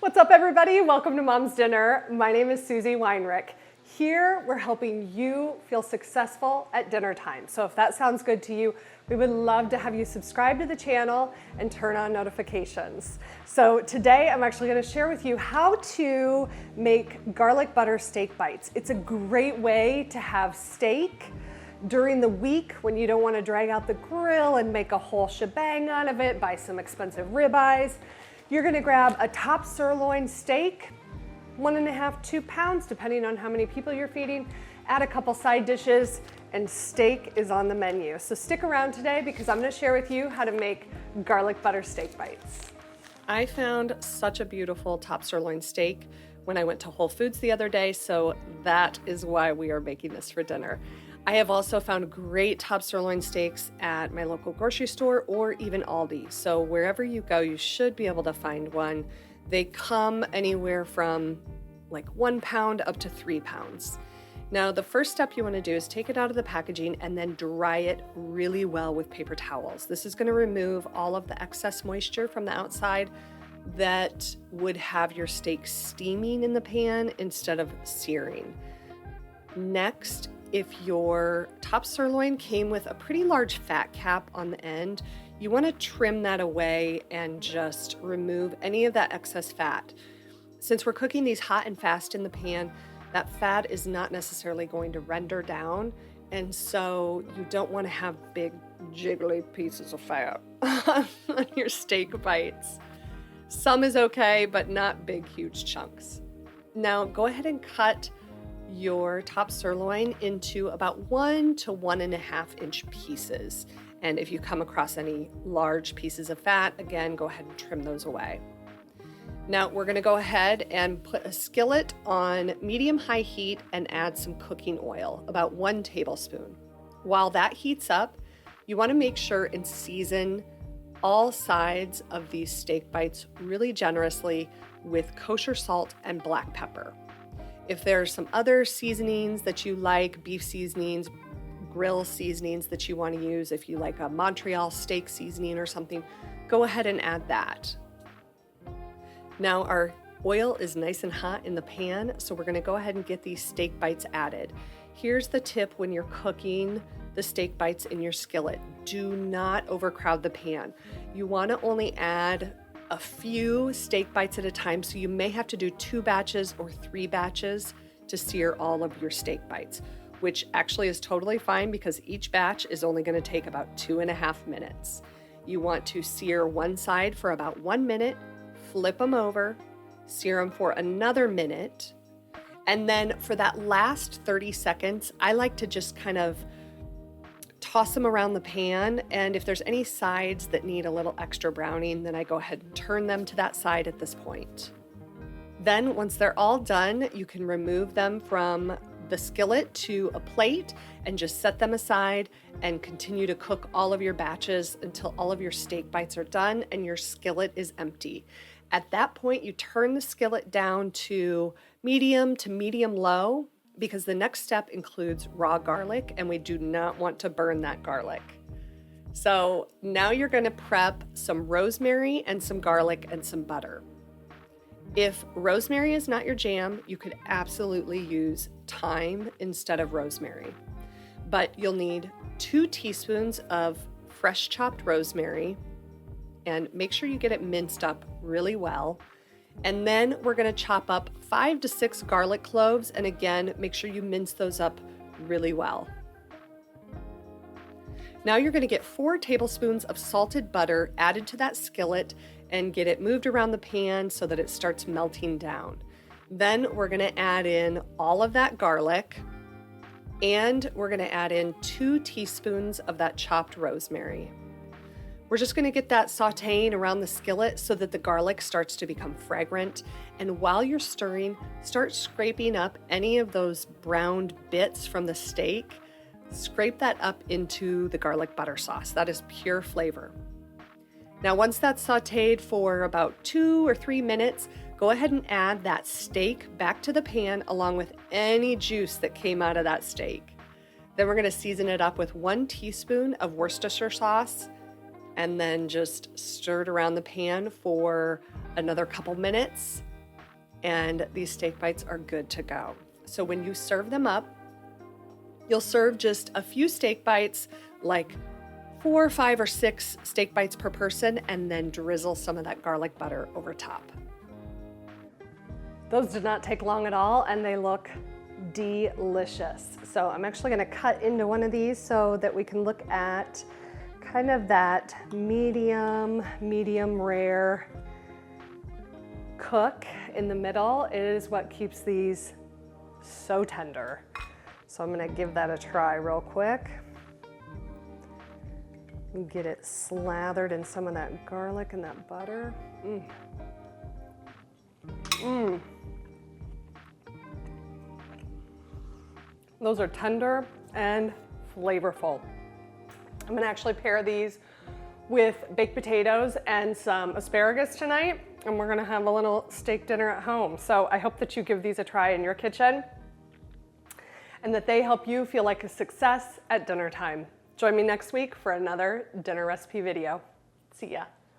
What's up, everybody? Welcome to Mom's Dinner. My name is Susie Weinrich. Here, we're helping you feel successful at dinner time. So if that sounds good to you, we would love to have you subscribe to the channel and turn on notifications. So today, I'm actually going to share with you how to make garlic butter steak bites. It's a great way to have steak during the week when you don't want to drag out the grill and make a whole shebang out of it, buy some expensive ribeyes. You're going to grab a top sirloin steak, 1.5 to 2 pounds, depending on how many people you're feeding. Add a couple side dishes, and steak is on the menu. So stick around today because I'm going to share with you how to make garlic butter steak bites. I found such a beautiful top sirloin steak when I went to Whole Foods the other day, so that is why we are making this for dinner. I have also found great top sirloin steaks at my local grocery store or even Aldi. So wherever you go, you should be able to find one. They come anywhere from like 1 pound up to 3 pounds. Now, the first step you want to do is take it out of the packaging and then dry it really well with paper towels. This is going to remove all of the excess moisture from the outside that would have your steak steaming in the pan instead of searing. Next, if your top sirloin came with a pretty large fat cap on the end, you want to trim that away and just remove any of that excess fat. Since we're cooking these hot and fast in the pan, that fat is not necessarily going to render down, and so you don't want to have big jiggly pieces of fat on your steak bites. Some is okay, but not big, huge chunks. Now go ahead and cut your top sirloin into about 1 to 1.5 inch pieces. And if you come across any large pieces of fat, again, go ahead and trim those away. Now we're gonna go ahead and put a skillet on medium-high heat and add some cooking oil, about 1 tablespoon. While that heats up, you wanna make sure and season all sides of these steak bites really generously with kosher salt and black pepper. If there's some other seasonings that you like, beef seasonings, grill seasonings that you want to use, if you like a Montreal steak seasoning or something, go ahead and add that. Now our oil is nice and hot in the pan, so we're going to go ahead and get these steak bites added. Here's the tip when you're cooking the steak bites in your skillet. Do not overcrowd the pan. You want to only add a few steak bites at a time, so you may have to do 2 batches or 3 batches to sear all of your steak bites, which actually is totally fine because each batch is only going to take about 2.5 minutes. You want to sear one side for about 1 minute, flip them over, sear them for another minute, and then for that last 30 seconds, I like to just kind of toss them around the pan, and if there's any sides that need a little extra browning, then I go ahead and turn them to that side at this point. Then once they're all done, you can remove them from the skillet to a plate and just set them aside and continue to cook all of your batches until all of your steak bites are done and your skillet is empty. At that point, you turn the skillet down to medium low, because the next step includes raw garlic, and we do not want to burn that garlic. So now you're going to prep some rosemary and some garlic and some butter. If rosemary is not your jam, you could absolutely use thyme instead of rosemary. But you'll need 2 teaspoons of fresh chopped rosemary, and make sure you get it minced up really well. And then we're going to chop up 5 to 6 garlic cloves, and again, make sure you mince those up really well. Now you're going to get 4 tablespoons of salted butter added to that skillet and get it moved around the pan so that it starts melting down. Then we're going to add in all of that garlic, and we're going to add in 2 teaspoons of that chopped rosemary. We're just going to get that sauteing around the skillet so that the garlic starts to become fragrant. And while you're stirring, start scraping up any of those browned bits from the steak. Scrape that up into the garlic butter sauce. That is pure flavor. Now, once that's sauteed for about 2 or 3 minutes, go ahead and add that steak back to the pan along with any juice that came out of that steak. Then we're going to season it up with 1 teaspoon of Worcestershire sauce, and then just stir it around the pan for another couple minutes and these steak bites are good to go. So when you serve them up, you'll serve just a few steak bites, like 4, 5, or 6 steak bites per person, and then drizzle some of that garlic butter over top. Those did not take long at all, and they look delicious. So I'm actually gonna cut into one of these so that we can look at kind of that medium rare cook in the middle. It is what keeps these so tender. So I'm gonna give that a try real quick. And get it slathered in some of that garlic and that butter. Those are tender and flavorful. I'm gonna actually pair these with baked potatoes and some asparagus tonight, and we're gonna have a little steak dinner at home. So I hope that you give these a try in your kitchen and that they help you feel like a success at dinner time. Join me next week for another dinner recipe video. See ya.